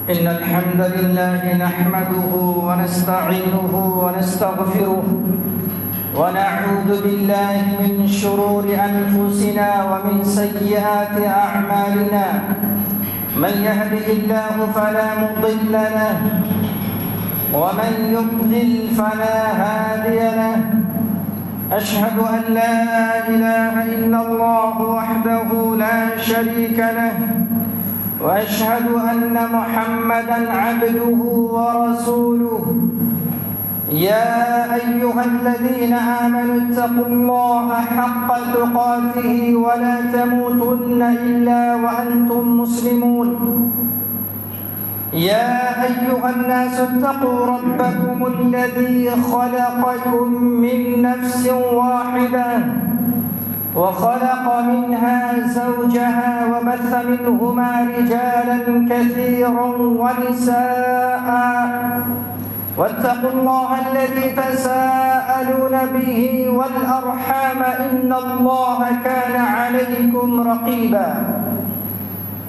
إن الحمد لله نحمده ونستعينه ونستغفره ونعوذ بالله من شرور أنفسنا ومن سيئات أعمالنا. من يهده الله فلا مضل له ومن يضلل فلا هادي له. أشهد أن لا إله إلا الله وحده لا شريك له وأشهد أن محمدًا عبده ورسوله. يا أيها الذين آمنوا اتقوا الله حق تقاته ولا تموتن إلا وأنتم مسلمون. يا أيها الناس اتقوا ربكم الذي خلقكم من نفس واحدة وخلق منها زوجها وبث منهما رجالا كثيرا ونساء. واتقوا الله الذي تساءلون به والأرحام إن الله كان عليكم رقيبا.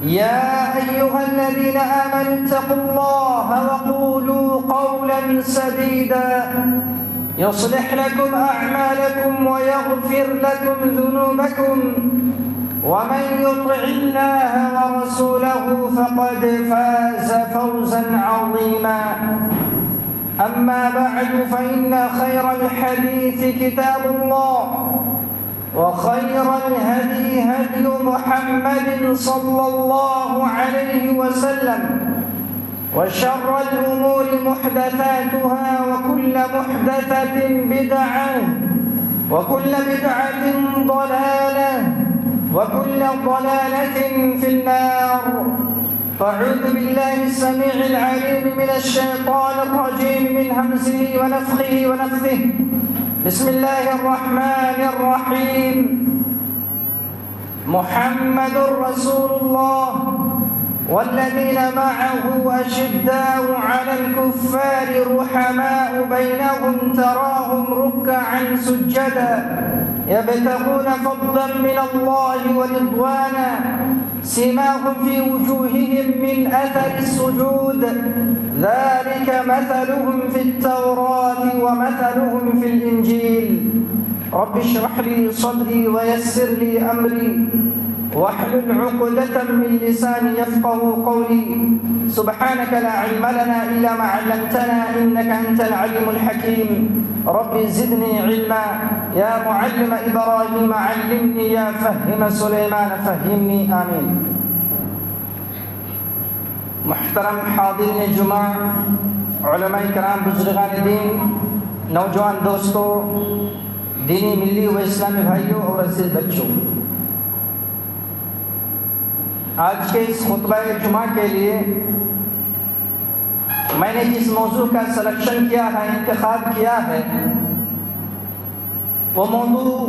يا أيها الذين آمنوا اتقوا الله وقولوا قولا سديدا يصلح لكم أعمالكم ويغفر لكم ذنوبكم ومن يطع الله ورسوله فقد فاز فوزا عظيما. أما بعد فإن خير الحديث كتاب الله وخير الهدي هدي محمد صلى الله عليه وسلم وشر الأمور محدثاتها وكل محدثة بدعة وكل بدعة ضلالة وكل ضلالة في النار. فأعوذ بالله السميع العليم من الشيطان الرجيم من همزه ونفخه ونفثه. بسم الله الرحمن الرحيم. محمد رسول الله والذين معه أشداء على الكفار رحماء بينهم تراهم ركعا سجدا يبتغون فضلا من الله ورضوانا سيماهم في وجوههم من أثر السجود ذلك مثلهم في التوراة ومثلهم في الإنجيل. رب اشرح لي صدري ويسر لي أمري واحلل عقدة من لساني يفقه قولي. سبحانك لا علم لنا إلا ما علمتنا إنك أنت العليم الحكيم. رب زدني علما يا معلم إبراهيم علمني يا فهم سليمان فهمني آمين. محترم حاضرین جمعہ، علماء کرام، بزرگان دین، نوجوان دوستوں، دینی ملی و اسلامی بھائیوں اور عزیز بچوں، آج کے اس خطبہ جمعہ کے لیے میں نے جس موضوع کا سلیکشن کیا ہے، انتخاب کیا ہے، وہ موضوع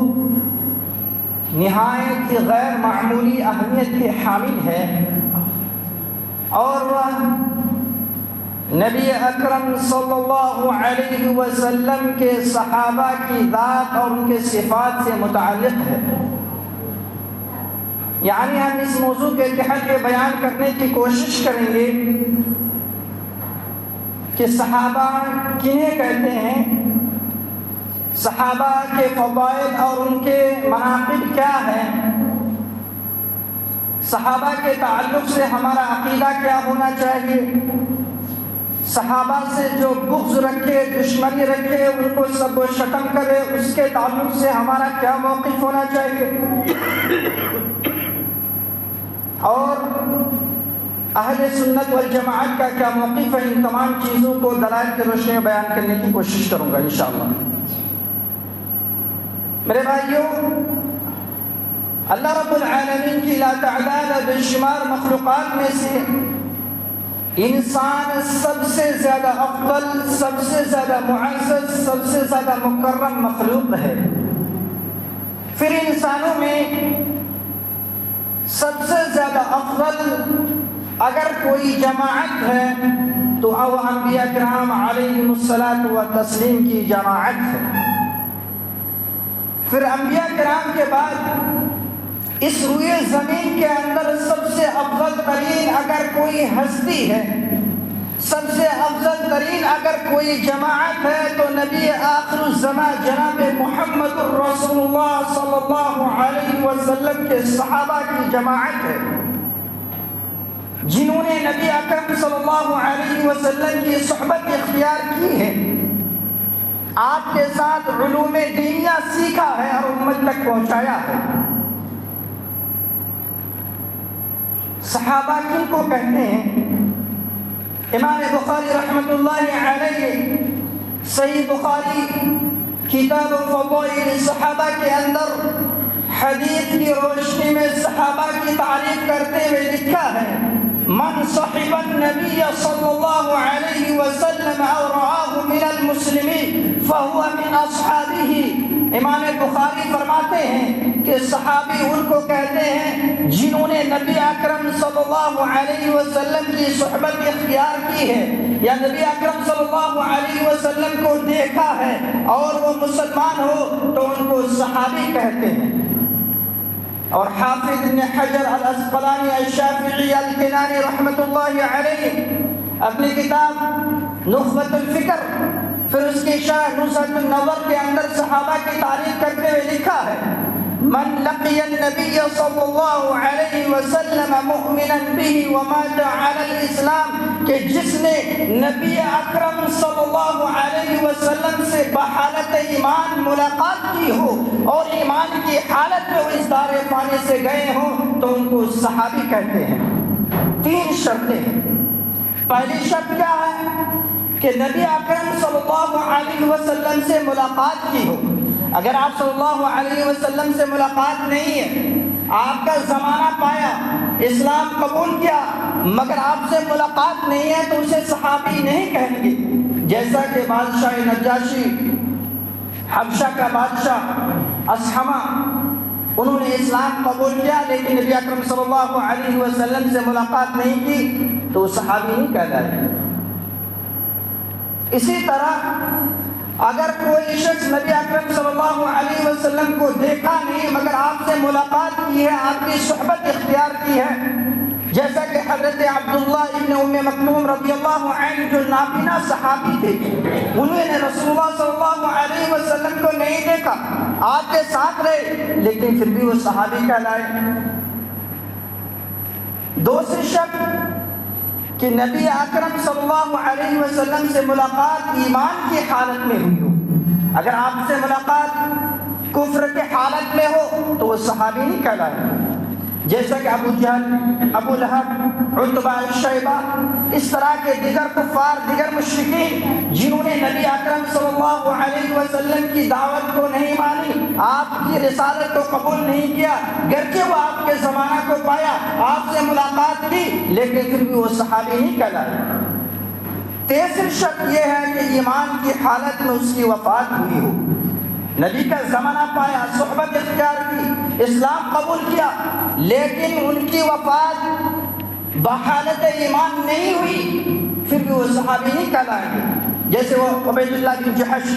نہایت غیر معمولی اہمیت کے حامل ہے اور وہ نبی اکرم صلی اللہ علیہ وسلم کے صحابہ کی ذات اور ان کے صفات سے متعلق ہے. یعنی ہم اس موضوع کے تحت یہ بیان کرنے کی کوشش کریں گے کہ صحابہ کنہیں کہتے ہیں، صحابہ کے فضائل اور ان کے مناقب کیا ہیں، صحابہ کے تعلق سے ہمارا عقیدہ کیا ہونا چاہیے، صحابہ سے جو بغض رکھے، دشمنی رکھے، ان کو سب و شتم کرے، اس کے تعلق سے ہمارا کیا موقف ہونا چاہیے، اور اہل سنت والجماعت کا کیا موقف ہے. ان تمام چیزوں کو دلائل کی روشنی میں بیان کرنے کی کوشش کروں گا انشاءاللہ. میرے بھائیوں، اللہ رب العالمین کی لا تعداد بے شمار مخلوقات میں سے انسان سب سے زیادہ افضل، سب سے زیادہ معزز، سب سے زیادہ مکرم مخلوق ہے. پھر انسانوں میں سب سے زیادہ افضل اگر کوئی جماعت ہے تو وہ انبیاء کرام علیہم الصلاۃ والتسلیم کی جماعت ہے. پھر انبیاء کرام کے بعد اس روئے زمین کے اندر سب سے افضل ترین اگر کوئی ہستی ہے، سب سے افضل ترین اگر کوئی جماعت ہے تو نبی آخر الزمان جناب محمد الرسول اللہ صلی اللہ علیہ وسلم کے صحابہ کی جماعت ہے، جنہوں نے نبی اکرم صلی اللہ علیہ وسلم کی صحبت اختیار کی ہے، آپ کے ساتھ علوم دینیہ سیکھا ہے اور امت تک پہنچایا ہے۔ صحابہ کن کو کہتے ہیں؟ امام بخاری رحمۃ اللہ علیہ صحیح بخاری کتاب فضائل الصحابہ کے اندر حدیث کی روشنی میں صحابہ کی تعریف کرتے ہوئے لکھا ہے، من صحب النبی صلی اللہ علیہ وسلم او رآہ من المسلمین فہو من اصحابہ۔ امام بخاری فرماتے ہیں کہ صحابی ان کو کہتے ہیں جنہوں نے نبی اکرم صلی اللہ علیہ وسلم کی صحبت اختیار کی ہے، یا نبی اکرم صلی اللہ علیہ وسلم کو دیکھا ہے اور وہ مسلمان ہو تو ان کو صحابی کہتے ہیں۔ اور حافظ ابن حجر الاسقلانی الشافعی الکنانی رحمۃ اللہ علیہ اپنی کتاب نخبۃ الفکر پھر اس کی شرح نزہۃ النظر کے اندر صحابہ کی تعریف کرتے ہوئے لکھا ہے، من لقی النبی صلی اللہ علیہ وسلم مؤمنا به ومات علی الاسلام، کہ جس نے نبی اکرم صلی اللہ علیہ وسلم سے بحالت ایمان ملاقات کی ہو اور ایمان کی حالت میں وہ اس دار فانی سے گئے ہوں تو ان کو صحابی کہتے ہیں۔ 3 شرطیں ہیں۔ پہلی شرط کیا ہے؟ کہ نبی اکرم صلی اللہ علیہ وسلم سے ملاقات کی ہو۔ اگر آپ صلی اللہ علیہ وسلم سے ملاقات نہیں ہے، آپ کا زمانہ پایا، اسلام قبول کیا، مگر آپ سے ملاقات نہیں ہے تو اسے صحابی نہیں کہیں گے۔ جیسا کہ بادشاہ نجاشی، حبشہ کا بادشاہ اصحمہ، انہوں نے اسلام قبول کیا لیکن نبی اکرم صلی اللہ علیہ وسلم سے ملاقات نہیں کی تو وہ صحابی نہیں کہلائے۔ اسی طرح اگر کوئی شخص نبی اکرم صلی اللہ علیہ وسلم کو دیکھا نہیں مگر آپ سے ملاقات کی ہے، آپ کی صحبت اختیار کی ہے، جیسا کہ حضرت عبداللہ ابن ام مکتوم رضی اللہ عنہ جو نابینا صحابی تھے، انہوں نے رسول اللہ صلی اللہ علیہ وسلم کو نہیں دیکھا، آپ کے ساتھ رہے لیکن پھر بھی وہ صحابی کہلائے۔ دوسری شرط کہ نبی اکرم صلی اللہ علیہ وسلم سے ملاقات ایمان کی حالت میں ہوئی ہو۔ اگر آپ سے ملاقات کفر کے حالت میں ہو تو وہ صحابی نہیں کہلائے، جیسا کہ ابو جہل، ابو لہب، عتبہ، شیبہ، اس طرح کے دیگر کفار، دیگر مشرکین جنہوں نے نبی اکرم صلی اللہ علیہ وسلم کی دعوت کو نہیں مانی، آپ کی رسالت کو قبول نہیں کیا، گرچہ وہ آپ کے زمانہ کو پایا، آپ سے ملاقات کی لیکن پھر بھی وہ صحابی نہیں کہلائے۔ تیسری شرط یہ ہے کہ ایمان کی حالت میں اس کی وفات ہوئی ہو، نبی کا زمانہ پایا، صحبت اختیار کی، اسلام قبول کیا، لیکن ان کی وفات بحالت ایمان نہیں ہوئی، پھر بھی وہ صحابی نہیں کہلائیں گے۔ جیسے وہ عبید اللہ بن جحش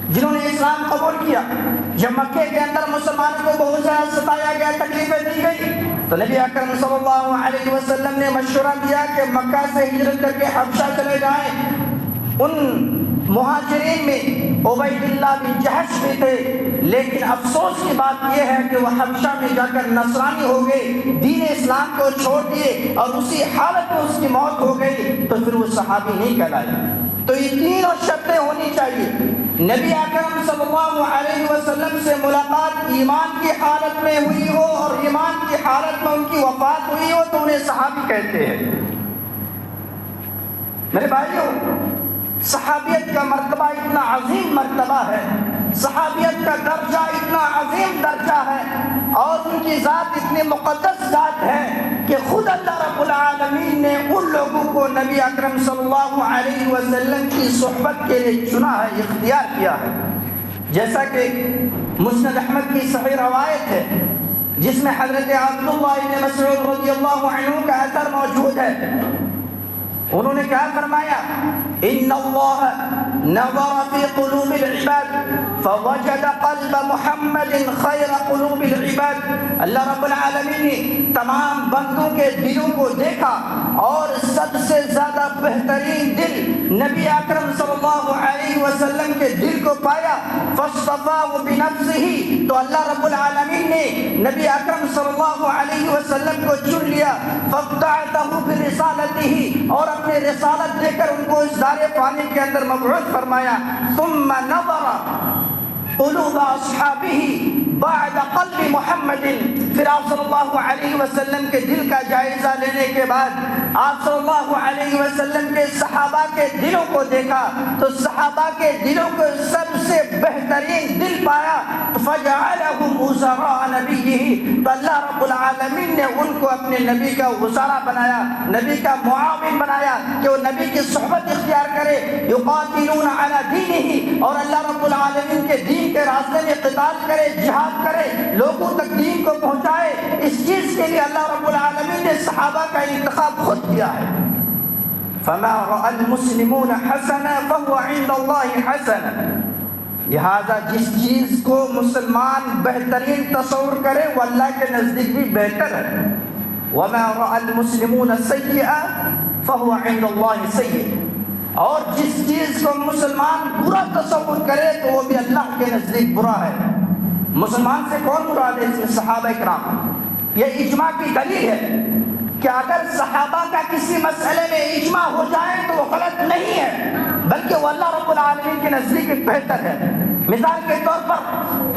جنہوں نے اسلام قبول کیا، جب مکے کے اندر مسلمانوں کو بہت زیادہ ستایا گیا، تکلیفیں دی گئی، تو نبی اکرم صلی اللہ علیہ وسلم نے مشورہ دیا کہ مکہ سے ہجرت کر کے حبشہ چلے جائیں۔ ان مہاجرین میں عبید اللہ بن جحش بھی تھے، لیکن افسوس کی بات یہ ہے کہ وہ حبشہ میں جا کر نصرانی ہو گئے، دین اسلام کو چھوڑ دیے اور اسی حالت میں اس کی موت ہو گئی، تو پھر وہ صحابی نہیں کہلائے۔ تو یہ 3 شرطیں ہونی چاہیے، نبی اکرم صلی اللہ علیہ وسلم سے ملاقات ایمان کی حالت میں ہوئی ہو اور ایمان کی حالت میں ان کی وفات ہوئی ہو تو انہیں صحابی کہتے ہیں۔ میرے بھائیوں، صحابیت کا مرتبہ اتنا عظیم مرتبہ ہے، صحابیت کا درجہ اتنا عظیم درجہ ہے اور ان کی ذات اتنی مقدس ذات ہے کہ خود اللہ رب العالمین نے ان لوگوں کو نبی اکرم صلی اللہ علیہ وسلم کی صحبت کے لیے چنا ہے، اختیار کیا ہے۔ جیسا کہ مسند احمد کی صحیح روایت ہے جس میں حضرت عبداللہ بن مسعود رضی اللہ عنہ کا اثر موجود ہے انہوں نے کیا فرمایا؟ ان اللہ نظر فی قلوب العباد فوجد قلب محمد خیر قلوب العباد. اللہ رب العالمین نے تمام بندوں کے دلوں کو دیکھا اور سب سے زیادہ بہترین دل نبی اکرم صلی اللہ علیہ وسلم کے دل کو پایا. فاصطفاه بنفسه, تو اللہ رب العالمین نے نبی اکرم صلی اللہ علیہ وسلم کو چن لیا. فابتعثه برسالته, اور اپنے رسالت دے کر ان کو اس دار فانی کے اندر مبعوث فرمایا. ثم نظر قلوب اصحابہ بعد قلب محمد, پھر آپ صلی اللہ علیہ وسلم کے دل کا جائزہ لینے کے بعد آپ صلی اللہ علیہ وسلم کے صحابہ کے دلوں کو دیکھا تو صحابہ کے دلوں کو سب سے بہترین دل پایا. فجعلهم وزراء نبیہ, تو اللہ رب العالمین نے ان کو اپنے نبی کا وزراء بنایا, نبی کا معاون بنایا کہ وہ نبی کی صحبت اختیار کرے. یقاتلون علی دینہ, اور اللہ رب العالمین کے دین کے راستے میں قتال کرے, جہاد کرے, لوگوں تک دین کو پہنچائے. اس چیز کے لیے اللہ رب العالمین نے صحابہ کا انتخاب خود کیا ہے. فما رأى المسلمون حسنا فهو عند الله حسنا, لہذا جس چیز کو مسلمان بہترین تصور کرے وہ اللہ کے نزدیک بھی بہتر ہے. وما رأى المسلمون سیئا فهو عند الله سیئ, اور جس چیز کو مسلمان برا تصور کرے تو وہ بھی اللہ کے نزدیک برا ہے. مسلمان سے کون مراد ہے؟ اس میں صحابہ کرام. یہ اجماع کی دلیل ہے کہ اگر صحابہ کا کسی مسئلے میں اجماع ہو جائے تو وہ غلط نہیں ہے, بلکہ وہ اللہ رب العالمین کے نزدیک بہتر ہے. مثال کے طور پر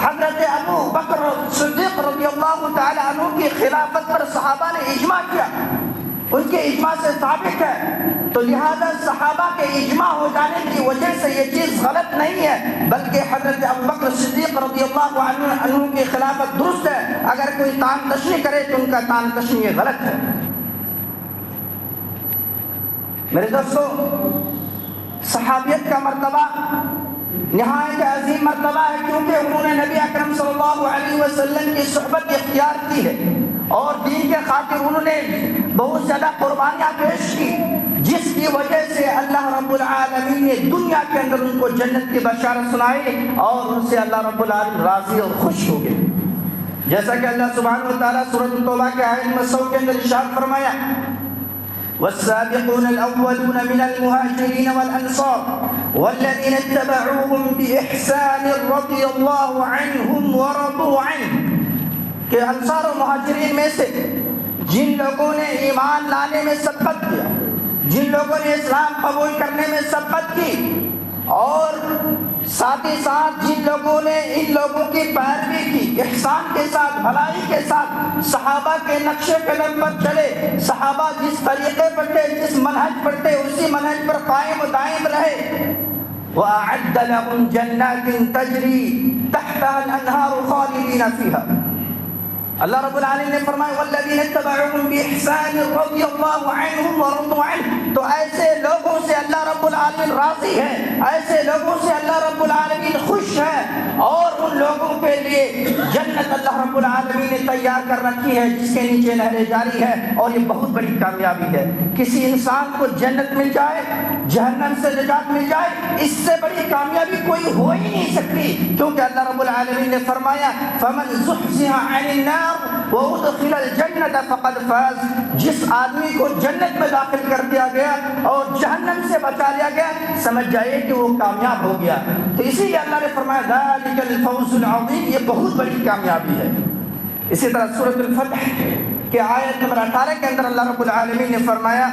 حضرت ابو بکر صدیق رضی اللہ تعالی عنہ کی خلافت پر صحابہ نے اجماع کیا, ان کے اجماع سے ثابت ہے. تو لہذا صحابہ کے اجماع ہو جانے کی وجہ سے یہ چیز غلط نہیں ہے, بلکہ حضرت ابو بکر صدیق رضی اللہ عنہ کی خلافت درست ہے. اگر کوئی تان تشنی کرے تو ان کا تان تشنی یہ غلط ہے. میرے دوستو, صحابیت کا مرتبہ نہایت عظیم مرتبہ ہے, کیونکہ انہوں نے نبی اکرم صلی اللہ علیہ وسلم کی صحبت اختیار کی ہے اور دین کے خاطر انہوں نے بہت زیادہ قربانیاں پیش کی, جس کی وجہ سے اللہ رب العالمین نے دنیا کے اندر ان کو جنت کی بشارت سنائی اور ان سے اللہ رب العالمین راضی اور خوش ہو گئے. جیسا کہ اللہ سبحانہ وتعالیٰ سورۃ التوبہ کے آیت نمبر 100 کے اندر ارشاد فرمایا, والسابقون الأولون من المهاجرين والأنصار والذين اتبعوهم بإحسان رضي الله عنهم ورضوا عنه, کہ انصار و مہاجرین میں سے جن لوگوں نے ایمان لانے میں سبقت کیا, جن لوگوں نے اسلام قبول کرنے میں سبقت کی, اور ساتھ ہی ساتھ جن لوگوں نے ان لوگوں کی پیروی کی احسان کے ساتھ, بھلائی کے ساتھ, صحابہ کے نقش قدم پر چلے, صحابہ جس طریقے پر تھے, جس منہج پر تھے, اسی منہج پر قائم و دائم رہے. وَأَعَدَّ لَهُمْ جَنَّاتٍ تَجْرِي تَحْتَهَا الْأَنْهَارُ خَالِدِينَ فِيهَا. اللہ رب العالمین نے فرمایا والذین اتبعوهم بإحسان رضی اللہ عنہم ورضوا عنہ, تو ایسے لوگوں سے اللہ رب العالمین راضی ہے, ایسے لوگوں سے اللہ رب العالمین خوش ہے, اور ان لوگوں کے لیے جنت اللہ رب العالمین نے تیار کر رکھی ہے جس کے نیچے نہریں جاری ہے. اور یہ بہت بڑی کامیابی ہے. کسی انسان کو جنت مل جائے, جہنم سے نجات مل جائے, اس سے بڑی کامیابی کوئی ہو ہی نہیں سکتی, کیونکہ اللہ رب العالمین نے فرمایا فمن زحزح عن النار وادخل الجنة فقد فاز, جس آدمی کو جنت میں داخل کر دیا گیا اور جہنم سے بچا لیا گیا, سمجھ جائے کہ وہ کامیاب ہو گیا. تو اسی لیے اللہ نے فرمایا ذلك الفوز العظیم, یہ بہت بڑی کامیابی ہے. اسی طرح سورۃ الفتح کے آیت نمبر 18 کے اندر اللہ رب العالمین نے فرمایا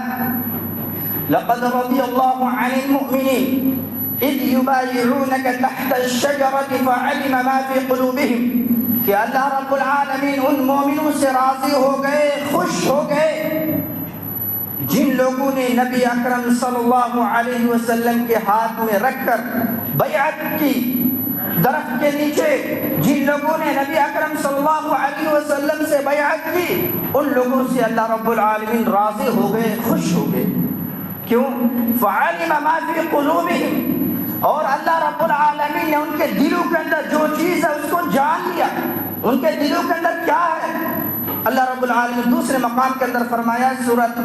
لقد رضي الله عن المؤمنين اذ يبايعونك تحت الشجرة فعلم ما في قلوبهم, کہ اللہ رب العالمین ان مومنوں سے راضی ہو گئے, خوش ہو گئے جن لوگوں نے نبی اکرم صلی اللہ علیہ وسلم کے ہاتھ میں رکھ کر بیعت کی, درخت کے نیچے جن لوگوں نے نبی اکرم صلی اللہ علیہ وسلم سے بیعت کی, ان لوگوں سے اللہ رب العالمین راضی ہو گئے, خوش ہو گئے. کیوں؟ فعلم ما فی قلوبہم, اور اللہ رب العالمین نے ان کے دلوں کے اندر جو چیز ہے اس کو جان لیا, ان کے دلوں کے اندر کیا ہے. اللہ رب العالمین دوسرے مقام کے اندر فرمایا سورۃ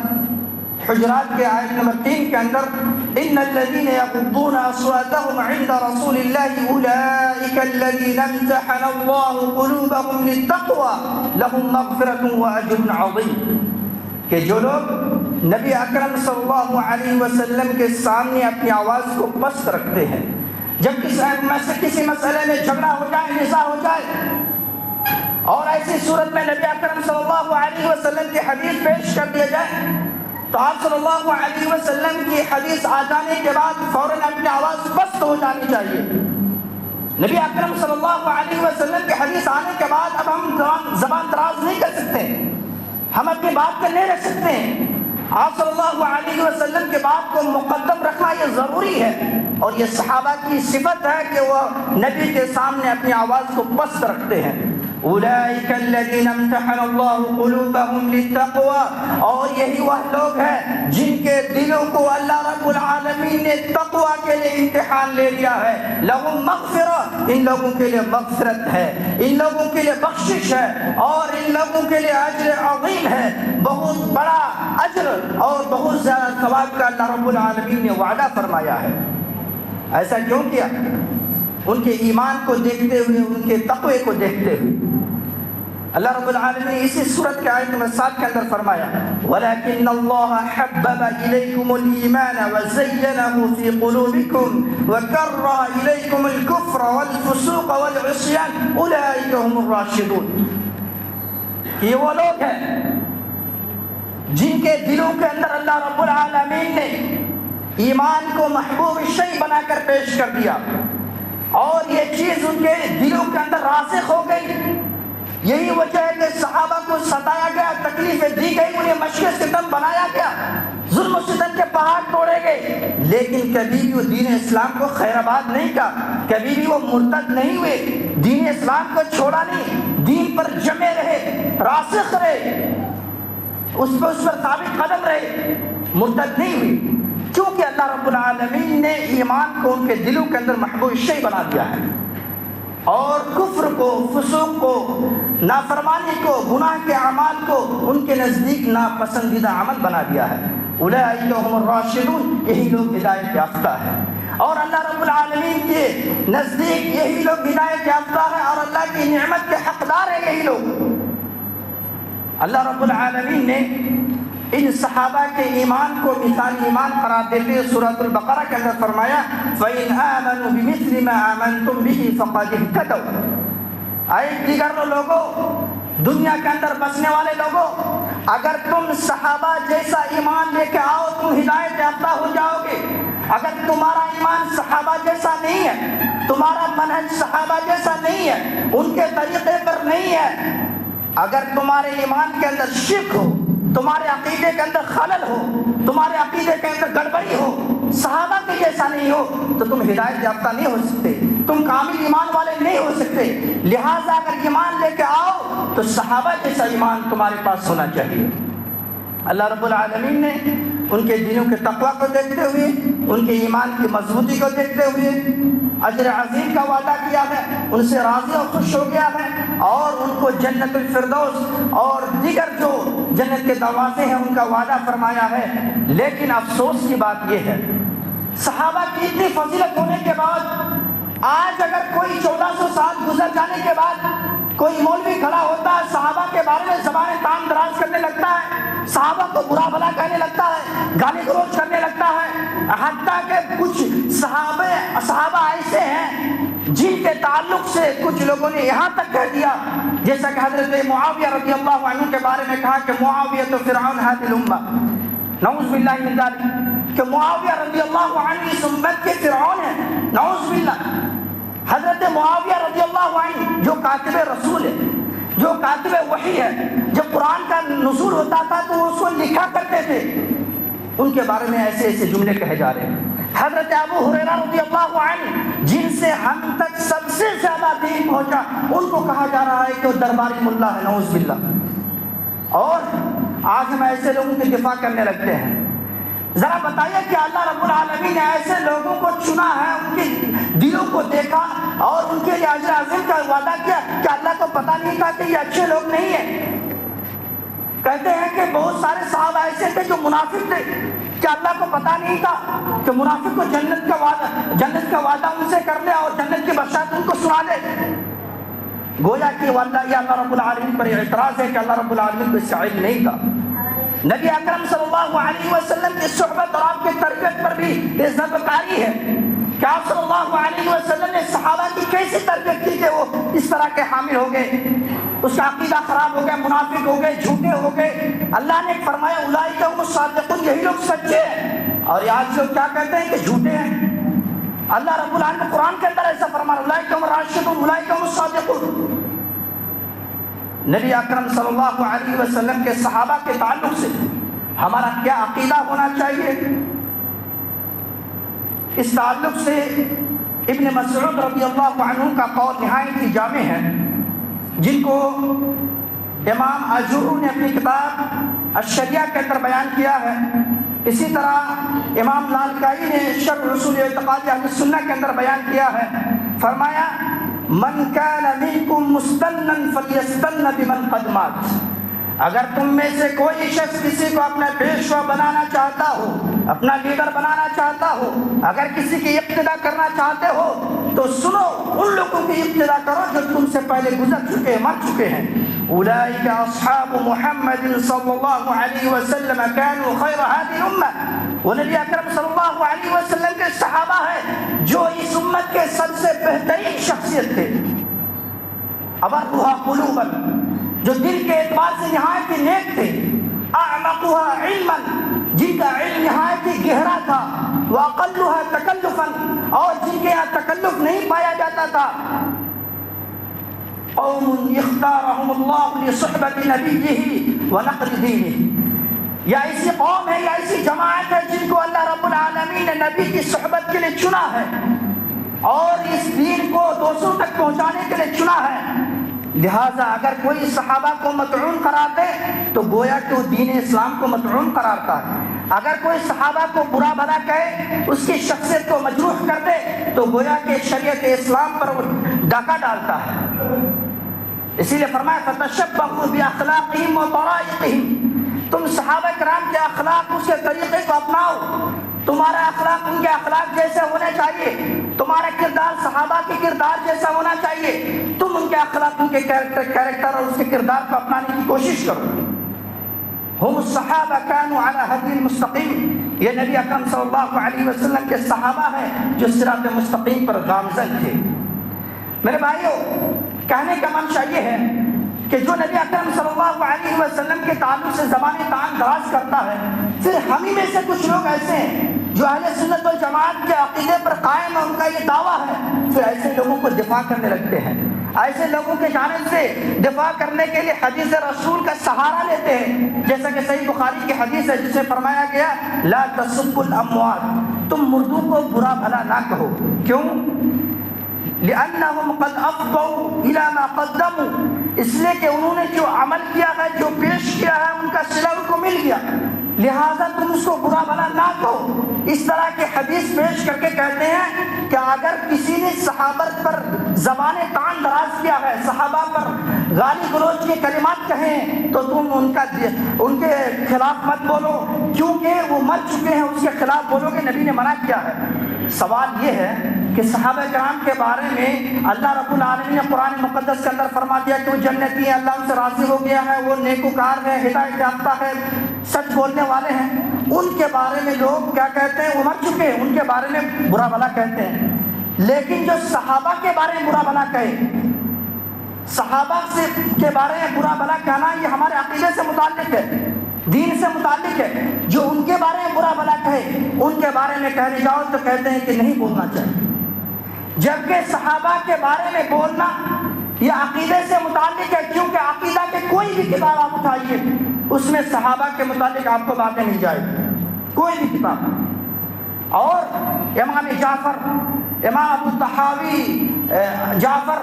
حجرات کے آیت نمبر 3 کے اندر ان الذين يغضون اصواتهم عند رسول الله اولئك الذين امتحن الله قلوبهم للتقوى لهم مغفرة واجر عظيم، کہ جو لوگ نبی اکرم صلی اللہ علیہ وسلم کے سامنے اپنی آواز کو پست رکھتے ہیں، جب کسی مسئلے میں جھگڑا ہو جائے، نزاع ہو جائے، اور ایسی صورت میں نبی اکرم صلی اللہ علیہ وسلم کی حدیث پیش کر دیا جائے تو آپ صلی اللہ علیہ وسلم کی حدیث آ جانے کے بعد فوراً اپنی آواز پست ہو جانی چاہیے۔ نبی اکرم صلی اللہ علیہ وسلم کی حدیث آنے کے بعد اب ہم زبان دراز نہیں کر سکتے، ہم اپنی بات پر نہیں رکھ سکتے۔ آپ صلی اللہ علیہ وسلم کے بات کو مقدم رکھنا یہ ضروری ہے، اور یہ صحابہ کی صفت ہے کہ وہ نبی کے سامنے اپنی آواز کو پست رکھتے ہیں۔ اولئک الذین امتحن اللہ قلوبہم للتقوی، اور یہی وہ لوگ ہیں جن کے دلوں کو اللہ رب العالمین نے تقوی کے لیے امتحان لے لیا ہے۔ لہم مغفرہ، ان لوگوں کے لیے مغفرت ہے، ان لوگوں کے لیے بخشش ہے، اور ان لوگوں کے لیے اجر عظیم ہے، بہت بڑا اجر اور بہت زیادہ ثواب کا اللہ رب العالمین نے وعدہ فرمایا ہے۔ ایسا کیوں کیا؟ ان کے ایمان کو دیکھتے ہوئے، ان کے تقوی کو دیکھتے ہوئے۔ اللہ رب العالمین نے اسی سورت کے آیت نمبر 7 کے اندر فرمایا وَلَكِنَّ اللَّهَ حَبَّبَ إِلَيْكُمُ الْإِيمَانَ وَزَيَّنَهُ فِي قُلُوبِكُمْ وَكَرَّهَ إِلَيْكُمُ الْكُفْرَ وَالْفُسُوقَ وَالْعِصْيَانَ أُولَئِكَ هُمُ الرَّاشِدُونَ، یہ وہ لوگ ہیں جن کے دلوں کے اندر اللہ رب العالمین نے ایمان کو محبوب شیء بنا کر پیش کر دیا، اور یہ چیز ان کے دلوں کے اندر راسخ ہو گئی۔ یہی وجہ ہے کہ صحابہ کو ستایا گیا، تکلیفیں دی گئی، انہیں مشق ستم بنایا گیا، ظلم و ستم کے پہاڑ توڑے گئے، لیکن کبھی بھی وہ دین اسلام کو خیر آباد نہیں کہا، کبھی بھی وہ مرتد نہیں ہوئے، دین اسلام کو چھوڑا نہیں، دین پر جمے رہے، راسخ رہے، اس پر ثابت قدم رہے، مرتد نہیں ہوئے، کیونکہ اللہ رب العالمین نے ایمان کو ان کے دلوں کے اندر محبوب شیء بنا دیا ہے، اور کفر کو، فسوق کو، نافرمانی کو، گناہ کے اعمال کو ان کے نزدیک ناپسندیدہ عمل بنا دیا ہے۔ اولئک هم الراشدون، یہی لوگ ہدایت یافتہ ہیں، اور اللہ رب العالمین کے نزدیک یہی لوگ ہدایت یافتہ ہیں، اور اللہ کی نعمت کے حقدار ہیں یہی لوگ۔ اللہ رب العالمین نے ان صحابہ کے ایمان کو مثالی ایمان قرار دیتے ہوئے سورۃ البقرہ کے اندر فرمایا فَإِنْ آمَنُوا بِمِثْلِ مَا آمَنْتُمْ بِهِ فَقَدِ اهْتَدَوْا، اے دیگر لوگوں، دنیا کے اندر بسنے والے لوگوں، اگر تم صحابہ جیسا ایمان لے کے آؤ تم ہدایت یافتہ ہو جاؤ گے۔ اگر تمہارا ایمان صحابہ جیسا نہیں ہے، تمہارا منہج صحابہ جیسا نہیں ہے، ان کے طریقے پر نہیں ہے، اگر تمہارے ایمان کے اندر شرک ہو، تمہارے عقیدے کے اندر خلل ہو، تمہارے عقیدے کے اندر گڑبڑی ہو، صحابہ کے جیسا نہیں ہو، تو تم ہدایت یافتہ نہیں ہو سکتے، تم کامل ایمان والے نہیں ہو سکتے۔ لہٰذا اگر ایمان لے کے آؤ تو صحابہ جیسا ایمان تمہارے پاس ہونا چاہیے۔ اللہ رب العالمین نے ان کے دلوں کے تقوی کو دیکھتے ہوئے، ان کے ایمان کی مضبوطی کو دیکھتے ہوئے اجر عظیم کا وعدہ کیا ہے، ان سے راضی اور خوش ہو گیا ہے، اور ان کو جنت الفردوس اور دیگر جو جنت کے دروازے ہیں ان کا وعدہ فرمایا ہے۔ لیکن افسوس کی بات یہ ہے، صحابہ کی اتنی فضیلت ہونے کے بعد آج اگر کوئی 1400 سال گزر جانے کے بعد کوئی مولوی کھڑا ہوتا ہے، صحابہ کے بارے میں زبانیں تام دراز کرنے لگتا ہے، صحابہ کو برا بھلا کہنے لگتا ہے، گالی گلوچ کرنے لگتا ہے، حتیٰ کہ کچھ صحابہ ایسے ہیں جن کے تعلق سے کچھ لوگوں نے یہاں تک کہہ دیا، جیسا کہ حضرت معاویہ رضی اللہ عنہ کے بارے میں کہا کہ معاویہ تو فرعون هذه الامہ، نعوذ باللہ من ذلک، کہ معاویہ رضی اللہ عنہ اس امت کے فرعون ہیں، نعوذ باللہ۔ حضرت معاویہ رضی اللہ عنہ جو کاتب رسول ہے، جو کاتب وحی ہے، جب قرآن کا نزول ہوتا تھا تو وہ اس کو لکھا کرتے تھے، ان کے بارے میں ایسے ایسے جملے کہے جا رہے ہیں۔ حضرت ابو ہریرہ رضی اللہ عنہ جن سے ہم تک سب سے زیادہ دین پہنچا، ان کو کہا جا رہا ہے کہ وہ درباری ملا ہے، نعوذ باللہ۔ اور آج ہم ایسے لوگوں کی دفاع کرنے لگتے ہیں۔ ذرا بتائیے کہ اللہ رب العالمین نے ایسے لوگوں کو چنا ہے، ان کے دلوں کو دیکھا اور ان کے لیے اجر عظیم کا وعدہ کیا کہ اللہ کو پتہ نہیں تھا کہ یہ اچھے لوگ نہیں ہیں، کہ کہتے ہیں کہ بہت سارے صحابہ ایسے تھے جو منافق تھے کہ اللہ کو پتا نہیں تھا کہ منافق کو جنت کا وعدہ ان سے کر لے اور جنت کی بشارت ان کو سنا دے. گویا کہ اللہ رب العالمین پر اعتراض ہے کہ اللہ رب العالمین کو اس کا علم نہیں تھا. نبی اکرم صلی اللہ علیہ وسلم کی صحبت اور آپ کی تربیت پر بھی یہ ذمہ ہے کہ آپ صلی اللہ علیہ وسلم نے صحابہ کی کیسی تربیت کی کہ وہ اس طرح کے حامل ہو گئے, اس کا عقیدہ خراب ہو گیا, منافق ہو گئے, جھوٹے ہو گئے. اللہ نے فرمایا اولئک هم الصادقون, یہی لوگ سچے ہیں. اور آج لوگ کیا کہتے ہیں کہ جھوٹے ہیں. اللہ رب العالمین قرآن کے اندر ایسا فرمایا اولئک هم الراشدون اولئک هم الصادقون. نبی اکرم صلی اللہ علیہ وسلم کے صحابہ کے تعلق سے ہمارا کیا عقیدہ ہونا چاہیے؟ اس تعلق سے ابن مسعود رضی اللہ عنہ کا قول نہایت ہی جامع ہے, جن کو امام اجروی نے اپنی کتاب الشریعہ کے اندر بیان کیا ہے. اسی طرح امام لالکائی نے شرح اصول اعتقاد اہل السنہ کے اندر بیان کیا ہے. فرمایا من کان منکم مستنا فلیستن بمن قد مات. اگر تم میں سے کوئی شخص کسی کو اپنا پیشوا بنانا چاہتا ہو, اپنا لیڈر بنانا چاہتا ہو, اگر کسی کی اقتدا کرنا چاہتے ہو تو سنو ان لوگوں کی اقتدا کرو جو تم سے پہلے گزر چکے, مر چکے ہیں. اولئک اصحاب محمد صلی اللہ علیہ وسلم كانوا خیر هذه الامه. وہ نبی اکرم صلی اللہ علیہ وسلم کے صحابہ ہیں جو اس امت کے سب سے بہترین شخصیت تھے. ابرها قلوبا, جو دل کے اعتبار سے نہایت ہی نیک تھے. اعمقها علما, جن کا علم نہایت ہی گہرا تھا. واقلها تکلفا, اور جن کے یہاں تکلف نہیں پایا جاتا تھا. قوم اختارهم الله لصحبة نبيه ونقل دينه. یا ایسی قوم ہے یا ایسی جماعت ہے جن کو اللہ رب العالمین نے نبی کی صحبت کے لیے چنا ہے اور اس دین کو دوسروں تک پہنچانے کے لیے چنا ہے. لہٰذا اگر کوئی صحابہ کو مطعون قرار دے تو گویا کہ وہ دین اسلام کو مطعون قرار دیتا ہے. اگر کوئی صحابہ کو برا بھلا کہے, اس کی شخصیت کو مجروح کر دے تو گویا کہ شریعت اسلام پر وہ ڈاکہ ڈالتا ہے. اسی لیے فرمایا فتشبہوا باخلاقہم وطرائقہم, تم صحابہ کرام کے اخلاق, اس کے طریقے کو اپناؤ. تمہارا اخلاق ان کے اخلاق جیسے ہونے چاہیے, تمہارا کردار صحابہ کے کردار جیسا ہونا چاہیے. تم ان کے اخلاق, ان کے کیریکٹر اور اس کے کردار کو اپنانے کی کوشش کرو. ہم الصحابہ كانوا على هدي المستقیم, یہ نبی اکرم صلی اللہ علیہ وسلم کے صحابہ ہیں جو صراط مستقیم پر گامزن تھے. میرے بھائیو, کہنے کا منشا یہ ہے کہ جو نبی اکرم صلی اللہ علیہ وسلم کے تعلق سے زبان تان دراز کرتا ہے, پھر ہم ہی میں سے کچھ لوگ ایسے ہیں جو اہل سنت والجماعت کے عقیدے پر قائم ہے, ان کا یہ دعویٰ ہے, پھر ایسے لوگوں کو دفاع کرنے لگتے ہیں. ایسے لوگوں کے جانب سے دفاع کرنے کے لیے حدیث رسول کا سہارا لیتے ہیں, جیسا کہ صحیح بخاری کی حدیث ہے جسے فرمایا گیا لا تسبوا الاموات, تم مردوں کو برا بھلا نہ کہو. کیوں؟ لأنهم قد افضوا الى ما قدموا, اس لیے کہ انہوں نے جو عمل کیا ہے, جو پیش کیا ہے, ان کا صلہ ان کو مل گیا. لہذا تم اس کو برا بھلا نہ کہو. اس طرح کے حدیث پیش کر کے کہتے ہیں کہ اگر کسی نے صحابہ پر زبان تان دراز کیا ہے, صحابہ پر گالی گلوچ کے کلمات کہیں, تو تم ان کے خلاف مت بولو, کیونکہ وہ مر چکے ہیں, اس کے خلاف بولو گے, نبی نے منع کیا ہے. سوال یہ ہے کہ صحابہ کرام کے بارے میں اللہ رب العالمین نے قرآن مقدس کے اندر فرما دیا کہ وہ جنتی ہیں, اللہ ان سے راضی ہو گیا ہے, وہ نیکوکار ہے, ہدایت یافتہ ہے, سچ بولنے والے ہیں. ان کے بارے میں لوگ کیا کہتے ہیں, وہ مر چکے ہیں, ان کے بارے میں برا بھلا کہتے ہیں. لیکن جو صحابہ کے بارے میں برا بھلا کہے, صحابہ کے بارے میں برا بھلا کہنا, یہ ہمارے عقیدے سے متعلق ہے, دین سے متعلق ہے. جو ان کے بارے میں برا بھلا کہے, ان کے بارے میں کہنے جاؤ تو کہتے ہیں کہ نہیں بولنا چاہیے. جبکہ صحابہ کے بارے میں بولنا یہ عقیدے سے متعلق ہے, کیونکہ عقیدہ کے کوئی بھی کتاب آپ اٹھائیے, اس میں صحابہ کے متعلق آپ کو باتیں مل جائے گی, کوئی بھی کتاب. اور امام جعفر, امام ابو الطحاوی جعفر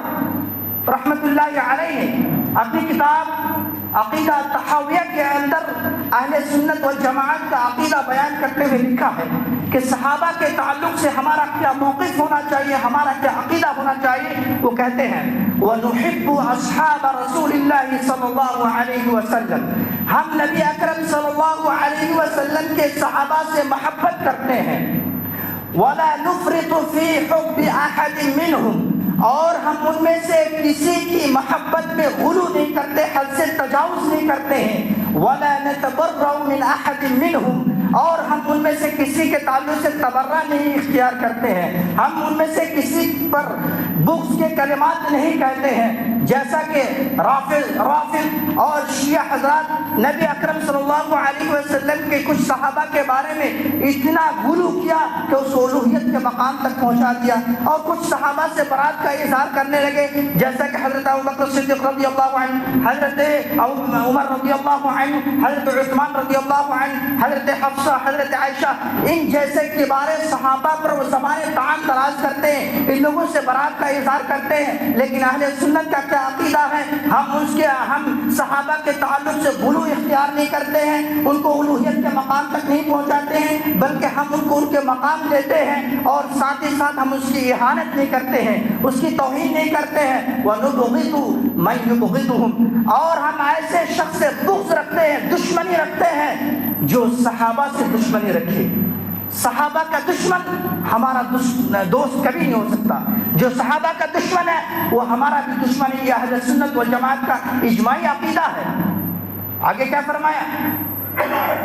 رحمت اللہ علیہ نے اپنی کتاب عقیدہ تحاویہ کے اندر اہل سنت والجماعت کا عقیدہ بیان کرتے ہوئے لکھا ہے کہ صحابہ کے تعلق سے ہمارا کیا موقف ہونا چاہیے، ہمارا کیا عقیدہ ہونا چاہیے۔ وہ کہتے ہیں وَنُحِبُّ أَصْحَابَ رَسُولِ اللَّهِ صلی اللہ علیہ وسلم، ہم نبی اکرم صلی اللہ علیہ وسلم کے صحابہ سے محبت کرتے ہیں۔ وَلَا نُفْرِطُ فِي حُبِّ أَحَدٍ مِّنْهُمْ، اور ہم ان میں سے کسی کی محبت میں غلو نہیں کرتے، حد سے تجاوز نہیں کرتے ہیں۔ وَلَا نَتَبَرَّأُ مِنْ أَحَدٍ مِّنْهُمْ، اور ہم ان میں سے کسی کے تعلق سے تبرہ نہیں اختیار کرتے ہیں، ہم ان میں سے کسی پر بغض کے کلمات نہیں کہتے ہیں، جیسا کہ رافض اور شیعہ حضرات نبی اکرم صلی اللہ علیہ وسلم کے کچھ صحابہ کے بارے میں اتنا غلو کیا کہ اس الوہیت کے مقام تک پہنچا دیا، اور کچھ صحابہ سے برات کا اظہار کرنے لگے، جیسا کہ حضرت ابوبکر صدیق رضی اللہ عنہ، حضرت عمر رضی اللہ عنہ، حضرت عثمان رضی اللہ عنہ، حضرت حفصہ، حضرت عائشہ، ان جیسے کبار صحابہ پر وہ زبان طعن دراز کرتے ہیں، ان لوگوں سے برات کا اظہار کرتے ہیں۔ لیکن اہل سنت کا کیا عقیدہ ہے؟ ہم صحابہ کے تعلق سے غلو اختیار نہیں کرتے ہیں، ان کو الوہیت کے مقام تک نہیں پہنچاتے ہیں، بلکہ ہم ان کو ان کے مقام دیتے ہیں، اور ساتھ ہی ساتھ ہم اس کی اہانت نہیں کرتے ہیں، اس کی توہین نہیں کرتے ہیں۔ وَنُبْغِضُ مَن يُبْغِضُهُمْ، اور ہم ایسے شخص سے بغض رکھتے ہیں، دشمنی رکھتے ہیں جو صحابہ سے دشمنی رکھے۔ صحابہ کا دشمن ہمارا دوست کبھی نہیں ہو سکتا، جو صحابہ کا دشمن ہے وہ ہمارا بھی دشمن ہے۔ یہ اہل سنت والجماعت کا اجماعی عقیدہ ہے۔ آگے کیا فرمایا؟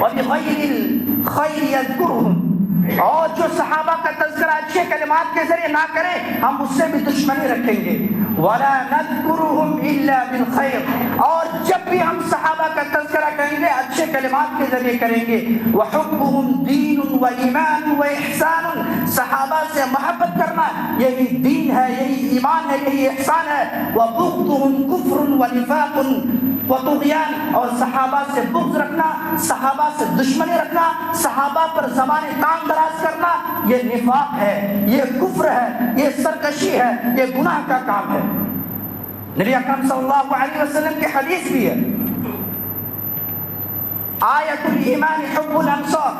وَبِغَيْرِ الْخَيْرِ يَذْكُرُهُمْ، اور جو صحابہ کا تذکرہ اچھے کلمات کے ذریعے نہ کرے ہم اس سے بھی دشمنی رکھیں گے۔ وَلَا نَذْكُرُهُمْ إِلَّا بِالْخَيْرِ، اور جب بھی ہم صحابہ کا تذکرہ کریں گے اچھے کلمات کے ذریعے کریں گے۔ وَحُبُّهُمْ دِينٌ وَإِيمَانٌ وَإِحْسَانٌ، صحابہ سے محبت کرنا یہی دین ہے، یہی ایمان ہے، یہی احسان ہے۔ وَبُغْضُهُمْ كُفْرٌ وَنِفَاقٌ وَطُغْيَانٌ، اور صحابہ سے بغض رکھنا، صحابہ سے دشمنی رکھنا، صحابہ پر زبان طعن دراز کرنا، یہ نفاق ہے، یہ کفر ہے، یہ سرکشی ہے، یہ گناہ کا کام ہے۔ نبی اکرم صلی اللہ علیہ وسلم کی حدیث بھی ہے، آیت الایمان حب الانصار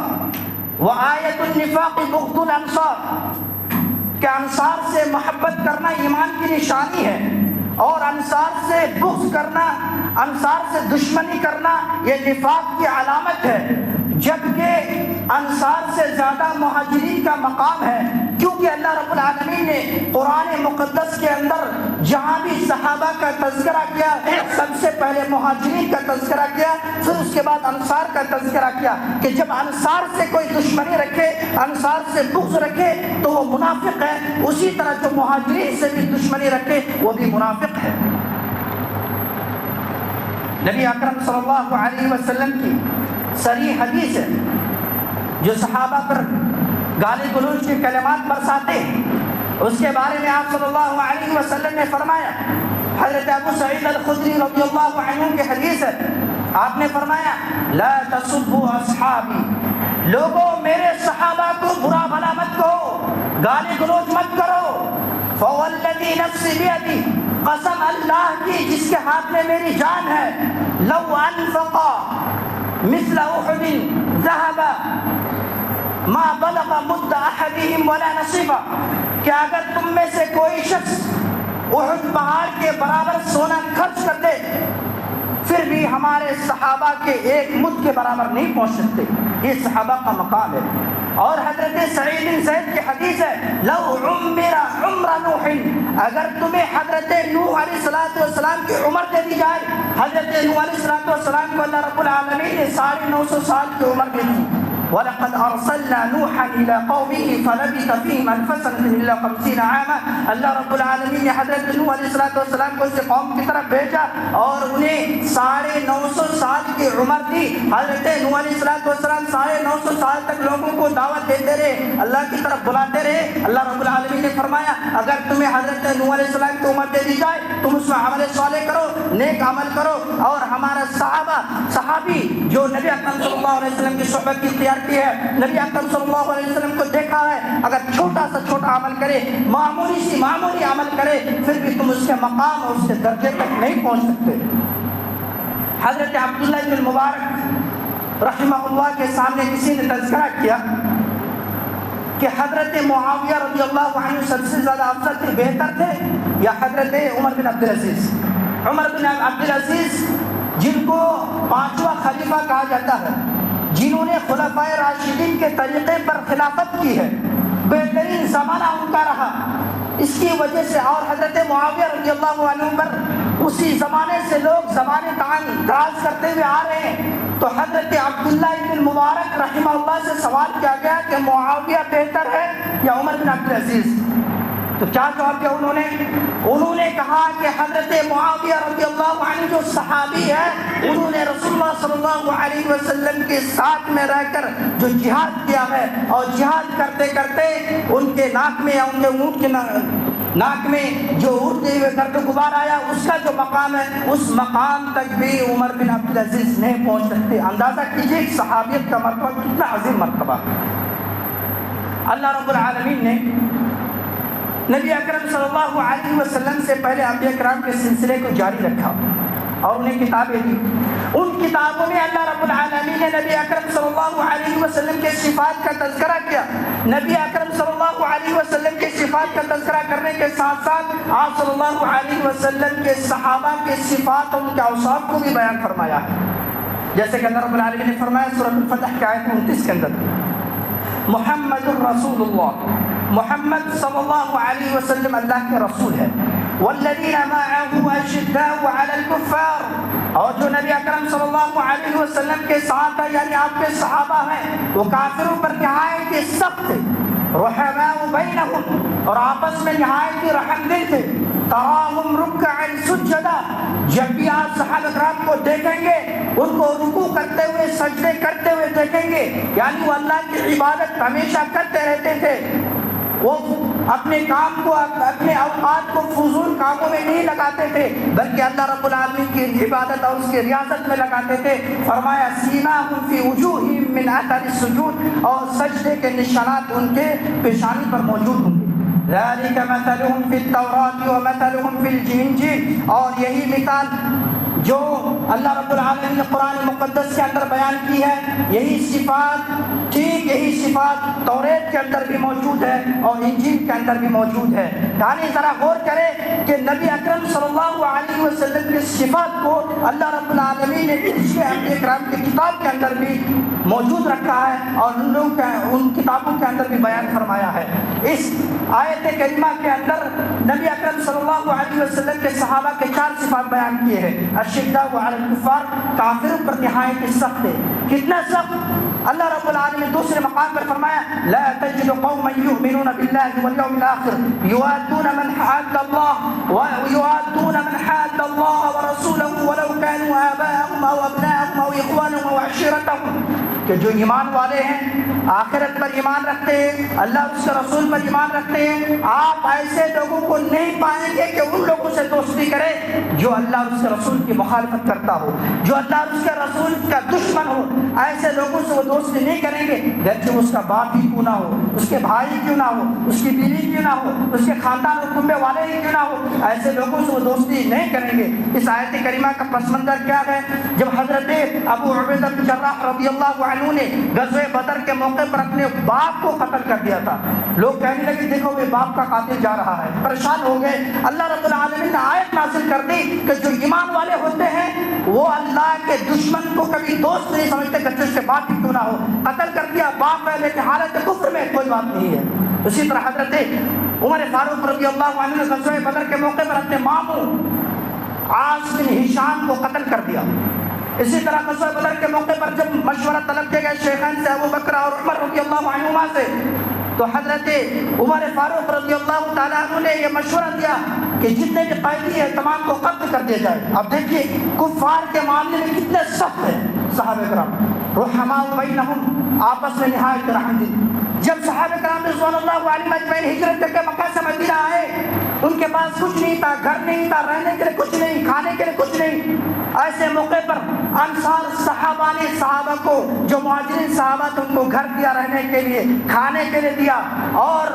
وآیت النفاق بغض الانصار، کہ انصار سے محبت کرنا ایمان کی نشانی ہے، اور انصار سے بغض کرنا، انصار سے دشمنی کرنا یہ نفاق کی علامت ہے۔ جبکہ انصار سے زیادہ مہاجرین کا مقام ہے، کیونکہ اللہ رب العالمین نے قرآن مقدس کے اندر جہاں بھی صحابہ کا تذکرہ کیا سب سے پہلے مہاجرین کا تذکرہ کیا، پھر اس کے بعد انصار کا تذکرہ کیا، کہ جب انصار سے کوئی دشمنی رکھے، انصار سے بغض رکھے تو وہ منافق ہے، اسی طرح جو مہاجرین سے بھی دشمنی رکھے وہ بھی منافق ہے۔ نبی اکرم صلی اللہ علیہ وسلم کی صریح حدیث ہے، جو صحابہ پر گالی گلوچ کے کلمات برساتے ہیں، اس کے بارے میں آپ صلی اللہ علیہ وسلم نے فرمایا، حضرت ابو سعید الخدری رضی اللہ عنہ کی حدیث ہے، آپ نے فرمایا لا تسبوا اصحابی، لوگوں میرے صحابہ کو برا بھلا مت کہو، گالی گلوچ مت کرو۔ فوالذی نفسی بیدی، قسم اللہ کی جس کے ہاتھ میں میری جان ہے، لو انفقا مثل احد ذهب ما بلغ مد احدهم ولا نصیبا، کہ اگر تم میں سے کوئی شخص احد پہاڑ کے برابر سونا خرچ کر دے پھر بھی ہمارے صحابہ کے ایک مد کے برابر نہیں پہنچ سکتے، یہ صحابہ کا مقام ہے۔ اور حضرت سعید بن زید کی حدیث ہے لو عمر عمر نوح، اگر تمہیں حضرت نوح علیہ السلام کی عمر دے دی جائے، حضرت نوح علیہ السلام کو اللہ رب العالمین نے 950 سال کی عمر دی تھی۔ وَلَقَدْ أَرْسَلْنَا نُوحًا إِلَىٰ قَوْمِهِ فَلَبِثَ فِيهِمْ أَلْفَ سَنَةٍ إِلَّا 50 عَامًا، اللہ رب العالمین نے حضرت نوح علیہ السلام کو اس قوم کی طرف بھیجا اور انہیں 950 سال کی عمر دی۔ حضرت نوح علیہ السلام 950 سال تک لوگوں کو دعوت دیتے رہے، اللہ کی طرف بلاتے رہے۔ اللہ رب العالمین نے فرمایا اگر تمہیں حضرت نوح علیہ السلام کی عمر دے دی جائے تم اس میں عمل صالح کرو، نیک عمل کرو، اور ہمارا صحابی جو نبی اکرم صلی اللہ علیہ وسلم کی صحبت کی اختیار کی ہے، نبی اکرم صلی اللہ علیہ وسلم کو دیکھا ہے، اگر چھوٹا سا چھوٹا عمل کرے، معمولی عمل کرے، پھر بھی تم اس کے مقام اور اس کے درجے تک نہیں پہنچ سکتے۔ حضرت عبداللہ بن مبارک رحمہ اللہ کے سامنے کسی نے تذکرہ کیا کہ حضرت معاویہ رضی اللہ عنہ سب سے زیادہ افضل تھے، بہتر تھے، یا حضرت عمر بن عبدالعزیز؟ عمر بن عبدالعزیز جن کو پانچواں خلیفہ کہا جاتا ہے، جنہوں نے خلفائے راشدین کے طریقے پر خلافت کی ہے، بہترین زمانہ ان کا رہا، اس کی وجہ سے، اور حضرت معاویہ رضی اللہ عنہ پر اسی زمانے سے لوگ زبان دراز کرتے ہوئے آ رہے ہیں، تو حضرت عبداللہ بن مبارک رحمہ اللہ سے سوال کیا گیا کہ معاویہ بہتر ہے یا عمر بن عبدالعزیز؟ تو کیا جواب دیا انہوں نے کہا کہ حضرت معاویہ رضی اللہ عنہ جو صحابی ہے، انہوں نے رسول اللہ صلی اللہ علیہ وسلم کے ساتھ میں رہ کر جو جہاد کیا ہے، اور جہاد کرتے کرتے ان کے ناک میں یا ان کے اونٹ کے ناک میں جو اڑتے ہوئے گرد غبار آیا، اس کا جو مقام ہے، اس مقام تک بھی عمر بن عبدالعزیز نہیں پہنچ سکتے۔ اندازہ کیجئے ایک صحابیت کا مرتبہ کتنا عظیم مرتبہ۔ اللہ رب العالمین نے نبی اکرم صلی اللہ علیہ وسلم سے پہلے انبیاء کرام کے سلسلے کو جاری رکھا اور انہیں کتابیں دی۔ ان کتابوں میں اللہ رب العالمین نے نبی اکرم صلی اللہ علیہ وسلم کے صفات کا تذکرہ کیا۔ نبی اکرم صلی اللہ علیہ وسلم کے صفات کا تذکرہ کرنے کے ساتھ ساتھ آپ صلی اللہ علیہ وسلم کے صحابہ کے صفات اور ان کے اوصاف کو بھی بیان فرمایا، جیسے کہ اللہ رب العالمین نے فرمایا سورۃ الفتح کی آیت 29 کے اندر، محمد الرسول اللہ، محمد صلی اللہ علیہ وسلم اللہ کے رسول ہے، والذین معه اشداء علی الکفار، اور جو نبی اکرم صلی اللہ علیہ وسلم کے ساتھ ہے، یعنی آپ کے صحابہ ہیں، وہ کافروں پر نہایت ہی سخت تھے، رحماء بینہم، اور آپس میں نہایت ہی رحم دل تھے، تراہم رکعا سجدا، جب بھی آپ صحابہ کرام کو دیکھیں گے ان کو رکوع کرتے ہوئے سجدے کرتے ہوئے دیکھیں گے، یعنی وہ اللہ کی عبادت ہمیشہ کرتے رہتے تھے، وہ اپنے کام کو، اپنے اوقات کو فضول کاموں میں نہیں لگاتے تھے، بلکہ اللہ رب العالمین کی عبادت اور اس کی ریاضت میں لگاتے تھے۔ فرمایا سیماہم فی وجوہہم من اثر السجود، اور سجدے کے نشانات ان کے پیشانی پر موجود ہوں گے۔ ذالک مثلہم فی التوراۃ ومثلہم فی الانجیل، اور یہی مثال جو اللہ رب العالمین نے قرآن مقدس کے اندر بیان کی ہے، یہی صفات، ٹھیک یہی صفات توریت کے اندر بھی موجود ہے اور انجیل کے اندر بھی موجود ہے۔ یعنی ذرا غور کریں کہ نبی اکرم صلی اللہ علیہ وسلم کی صفات کو اللہ رب العالمین نے پچھلے انبیاء کرام کی کتاب کے اندر بھی موجود رکھا ہے اور ان کتابوں کے اندر بھی بیان فرمایا ہے۔ اس آیت کریمہ کے اندر نبی اکرم صلی اللہ علیہ وسلم کے صحابہ کے 4 صفات بیان کیے ہیں۔ اشداء علی الکفار، کافروں پر نہایت سخت ہے۔ کتنا سخت؟ اللہ رب العالمین دوسرے مقام پر فرمایا لا تجد قوما يؤمنون بالله واليوم الآخر يوادون من حاد الله ورسوله ولو كانوا آباءهم أو أبناءهم أو إخوانهم أو عشيرتهم، کہ جو ایمان والے ہیں، آخرت پر ایمان رکھتے ہیں، اللہ اس کے رسول پر ایمان رکھتے ہیں، آپ ایسے لوگوں کو نہیں پائیں گے کہ ان لوگوں سے دوستی کرے جو اللہ اور اس کے رسول کی مخالفت کرتا ہو، جو اللہ اور اس کے رسول کا دشمن ہو۔ ایسے لوگوں سے وہ دوستی نہیں کریں گے، گرچہ اس کا باپ ہی کیوں نہ ہو، اس کے بھائی کیوں نہ ہو، اس کی بیوی کیوں نہ ہو، اس کے خاندان اور کنبے والے ہی کیوں نہ ہو، ایسے لوگوں سے وہ دوستی نہیں کریں گے۔ اس آیت کریمہ کا پس منظر کیا ہے؟ جب حضرت ابو عبیدہ بن جراح رضی اللہ عنہ نے غزوہ بدر کے موقع پر اپنے باپ کو قتل کر دیا تھا، لوگ کہنے لگے دیکھو وہ باپ کا قاتل جا رہا ہے، پریشان ہو گئے۔ اللہ رب العالمین نے آیت نازل کر دی کہ جو ایمان والے ہوتے ہیں وہ اللہ کے دشمن کو کبھی دوست نہیں سمجھتے، کہ اس کے باپ ہی کیوں نہ ہو، قتل کر دیا باپ ہے لیکن حالت کفر میں کوئی بات نہیں ہے۔ اسی طرح حضرت عمر فاروق رضی اللہ عنہ نے غزوہ بدر کے موقع پر اپنے ماموں عاص بن ہشام کو قتل کر دیا۔ اسی طرح غزوہ بدر کے موقع پر جب مشورہ طلب کیا گیا شیخین سے، ابو بکر اور عمر رضی اللہ عنہما سے، تو حضرت عمر فاروق رضی اللہ تعالیٰ عنہ نے یہ مشورہ دیا کہ جتنے بھی قیدی ہیں تمام کو قتل کر دیا جائے۔ اب دیکھیے کفار کے معاملے میں کتنے سخت ہیں صحابہ کرام، رحماء بینہم، آپس میں نہایت رحم دل۔ جب صحابہ کرام رضوان اللہ علیہم اجمعین ہجرت کر کے مکہ سے مدینہ آئے، ان کے پاس کچھ نہیں تھا، گھر نہیں تھا، رہنے کے لیے کچھ نہیں، کھانے کے لیے کچھ نہیں۔ ایسے موقع پر انصار صحابہ نے صحابہ کو، جو مہاجرین صحابہ تھے، ان کو گھر دیا رہنے کے لیے، کھانے کے لیے دیا، اور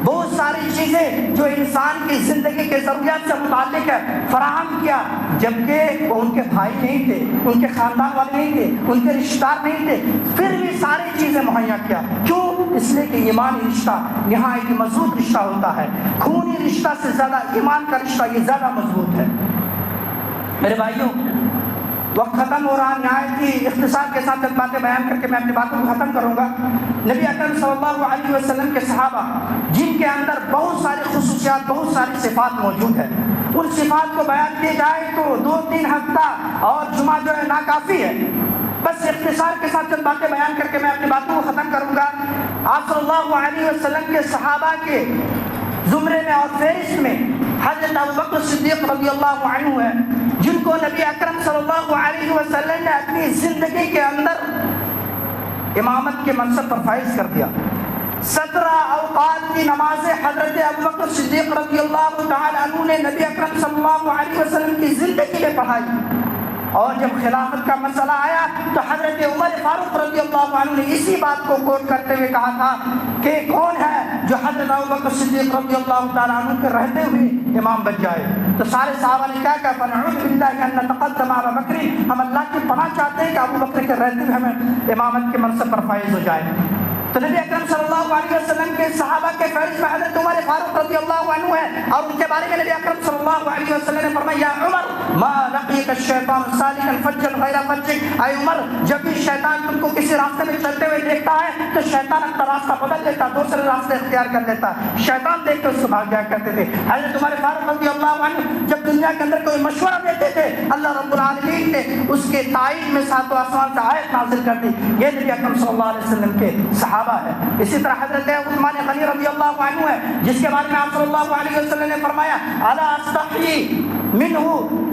بہت ساری چیزیں جو انسان کی زندگی کے ضروریات سے متعلق ہے فراہم کیا، جبکہ وہ ان کے بھائی نہیں تھے، ان کے خاندان والے نہیں تھے، ان کے رشتہ دار نہیں تھے، پھر بھی ساری چیزیں مہیا کیا۔ کیوں؟ اس لیے کہ ایمانی رشتہ یہاں ایک مضبوط رشتہ ہوتا ہے، خونی رشتہ سے زیادہ ایمان کا رشتہ یہ زیادہ مضبوط ہے۔ میرے بھائیوں، وقت ختم ہو رہا، نہایت اختصار کے ساتھ چند باتیں بیان کر کے میں اپنی باتوں کو ختم کروں گا۔ نبی اکرم صلی اللہ علیہ وسلم کے صحابہ جن کے اندر بہت ساری خصوصیات، بہت ساری صفات موجود ہیں، ان صفات کو بیان کیے جائے تو 2-3 ہفتہ اور جمعہ جو ہے ناکافی ہے۔ بس اختصار کے ساتھ چند باتیں بیان کر کے میں اپنی باتوں کو ختم کروں گا۔ آپ صلی اللہ علیہ وسلم کے صحابہ کے زمرے میں اور فہرست میں حضرت ابوبکر صدیق رضی اللہ عنہ ہے، جن کو نبی اکرم صلی اللہ علیہ وسلم نے اپنی زندگی کے اندر امامت کے منصب پر فائز کر دیا۔ 17 اوقات کی نمازیں حضرت ابوبکر صدیق رضی اللہ تعالی عنہ نے نبی اکرم صلی اللہ علیہ وسلم کی زندگی میں پڑھائی، اور جب خلافت کا مسئلہ آیا تو حضرت عمر فاروق رضی اللہ عنہ نے اسی بات کو کوٹ کرتے ہوئے کہا تھا کہ کون ہے جو حضرت ابوبکر صدیق رضی اللہ تعالیٰ عنہ کے رہتے ہوئے امام بن جائے۔ تو سارے صحابہ نے کیا کہا، فنعوذ باللہ ان نتقدم ابا بکر، ہم اللہ کی پناہ چاہتے ہیں کہ ابو بکر کے رہتے ہوئے ہمیں امامت کے منصب پر فائز ہو جائے۔ تو نبی اکرم صلی اللہ علیہ وسلم کے صحابہ کے فہرست میں حضرت عمر فاروق رضی اللہ عنہ ہے، اور ان کے بارے میں نبی اکرم صلی اللہ علیہ وسلم نے فرمایا، یا عمر ما لقیک الشیطان سالکا فجا غیر فجک، اے عمر جب بھی شیطان تم کو کسی راستے میں چلتے ہوئے دیکھتا ہے تو شیطان اپنا راستہ بدل لیتا، دوسرے راستے اختیار کر لیتا۔ شیطان دیکھ کے اس کو بھاگ جایا کرتے تھے۔ حضرت عمر فاروق رضی اللہ عنہ جب دنیا کے اندر کوئی مشورہ دیتے تھے، اللہ رب العالمین نے اس کے تائید میں ساتوں آسمان سے آیت نازل کر دی۔ یہ نبی اکرم صلی اللہ علیہ وسلم کے صحابہ ہے۔ اسی طرح حضرت عثمان غنی رضی اللہ عنہ ہے، جس کے بارے میں آپ صلی اللہ علیہ وسلم نے فرمایا، الا استحی منہ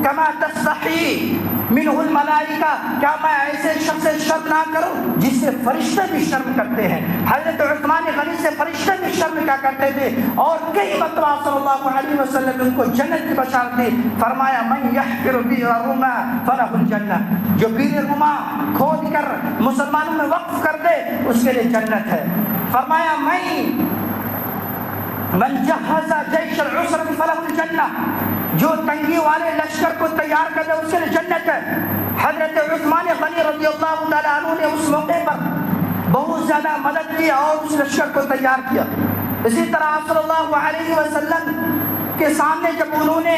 کما تستحی منہ الملائکہ، کیا میں ایسے شخص سے شرم نہ کروں جس سے فرشتے بھی شرم کرتے ہیں۔ حضرت عثمان غنی سے فرشتے بھی شرم کیا کرتے تھے، اور کئی مرتبہ صلی اللہ علیہ وسلم نے ان کو جنت کی بشارت دی۔ فرمایا، من یحفر بئر روما فلہ الجنہ، جو بئر روما کھود کر مسلمانوں میں وقف کر دے اس کے لیے جنت ہے۔ فرمایا، من جہز جیش العسرۃ فلہ الجنہ، جو تنگی والے لشکر کو تیار کر دے اس کے لیے جنت ہے۔ حضرت عثمان غنی رضی اللہ تعالیٰ عنہ نے اس موقع پر بہت زیادہ مدد کی اور اس لشکر کو تیار کیا۔ اسی طرح آپ صلی اللہ علیہ وسلم کے سامنے جب انہوں نے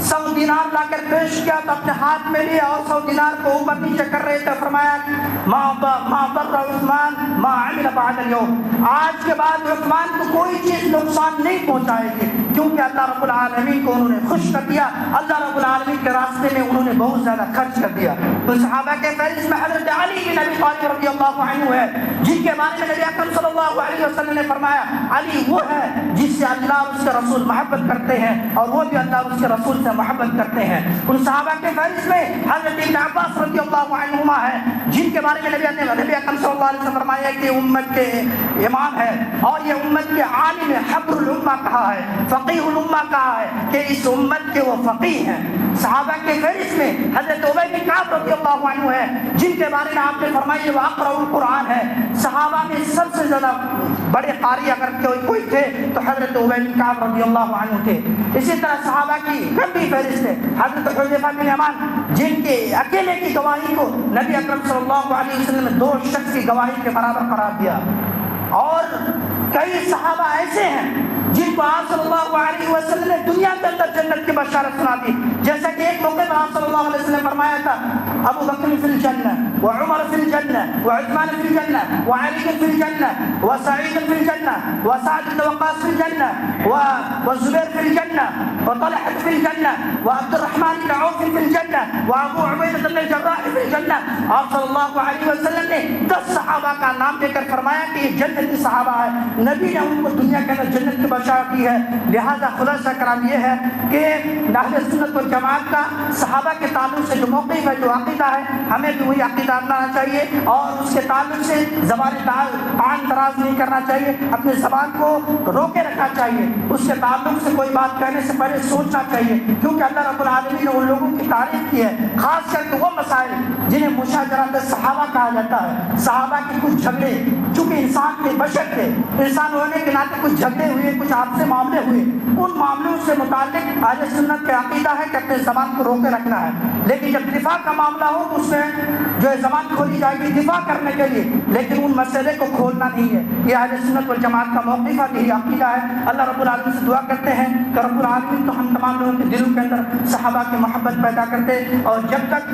100 دینار لا کر پیش کیا تو اپنے ہاتھ میں لیا اور 100 دینار کو اوپر نیچے کر رہے تھے، فرمایا، ما ضر عثمان ما عمل بعد اليوم، آج کے بعد عثمان کو کوئی چیز نقصان نہیں پہنچائے گی، کیونکہ اللہ رب العالمین کو انہوں نے خوش کر دیا، اللہ رب العالمین کے راستے میں انہوں نے بہت زیادہ خرچ کر دیا۔ تو صحابہ کے فہرست میں حضرت علی بن ابی طالب رضی اللہ عنہ ہے، جن کے بارے میں نبی اکرم صلی اللہ علیہ وسلم نے فرمایا، علی وہ ہے جس سے اللہ اور اس کے رسول محبت کرتے ہیں اور وہ بھی اللہ اور اس کے رسول سے محبت کرتے ہیں۔ ان صحابہ کے فہرست میں حضرت ابن عباس رضی اللہ عنہما ہے، جن کے بارے میں نبی اکرم صلی اللہ علیہ وسلم فرمایا کہ امت کے امام ہے اور یہ امت کے عالم حبر الامہ کہا ہے، فقیہ الامہ کہا ہے کہ اس امت کے وہ فقیہ ہیں۔ صحابہ کے فہرست میں حضرت ابی بن کعب رضی اللہ عنہ ہے، جن کے بارے میں آپ نے فرمایا وہ اقرأ القرآن ہے۔ صحابہ میں سب سے زیادہ بڑے قاری اگر کوئی تھے تو حضرت ابی بن کعب رضی اللہ عنہ تھے۔ اسی طرح صحابہ کی لمبی فہرست ہے، حضرت حذیفہ بن یمان جن کے اکیلے کی گواہی کو نبی اکرم صلی اللہ علیہ وسلم نے 2 شخص کی گواہی کے برابر قرار دیا، اور کئی صحابہ ایسے ہیں جن کو آپ صلی اللہ علیہ وسلم نے دنیا کے اندر جنت کی بشارت سنا دی، جیسا کہ ایک موقع پر آپ صلی اللہ علیہ وسلم فرمایا تھا، ابو بکر فی الجنہ وعمر فی الجنہ وعثمان فی الجنہ وعلی فی الجنہ وسعید فی الجنہ وسعد بن وقاص فی الجنہ والزبیر فی الجنہ وطلحہ فی الجنہ وعبد الرحمن بن عوف فی الجنہ وابو عبیدہ بن الجراح فی الجنہ۔ آپ صلی اللہ علیہ وسلم نے 10 صحابہ کا نام لے کر فرمایا کہ یہ جنتی صحابہ ہے، نبی نے ان کو دنیا کے اندر جنت کی بشارت دی ہے۔ لہذا خلاصہ کرام یہ ہے کہ اہل سنت والجماعت کا صحابہ کے تعلق سے جو موقف ہے، جو عقیدہ ہے ہمیں بھی وہی عقیدہ اپنانا چاہیے، اور اس کے تعلق سے زبان طعن طراز نہیں کرنا چاہیے، اپنی زبان کو روکے رکھنا چاہیے، اس کے تعلق سے کوئی بات کہنے سے پہلے سوچنا چاہیے، کیونکہ اللہ رب العالمین نے ان لوگوں کی تعریف کی ہے، خاص کر کے وہ مسائل جنہیں مشاجرات صحابہ کہا جاتا ہے، صحابہ کے کچھ جھگڑے، چونکہ انسان کے بشر تھے، انسان ہونے کے ناطے کچھ جھگڑے ہوئے، کچھ آپسی معاملے ہوئے، ان معاملوں سے متعلق اہل سنت کا عقیدہ ہے کہ اپنے زبان کو روکے رکھنا ہے، لیکن جب دفاع کا معاملہ ہو تو اس میں جو ہے زبان کھولی جائے گی دفاع کرنے کے لیے، لیکن ان مسئلے کو کھولنا نہیں ہے۔ یہ اہل سنت والجماعت کا موقف ہے، یہی عقیدہ ہے۔ اللہ رب العالمین سے دعا کرتے ہیں کہ رب العالمین تو ہم تمام لوگوں کے دلوں کے اندر صحابہ کی محبت پیدا کرتے، اور جب تک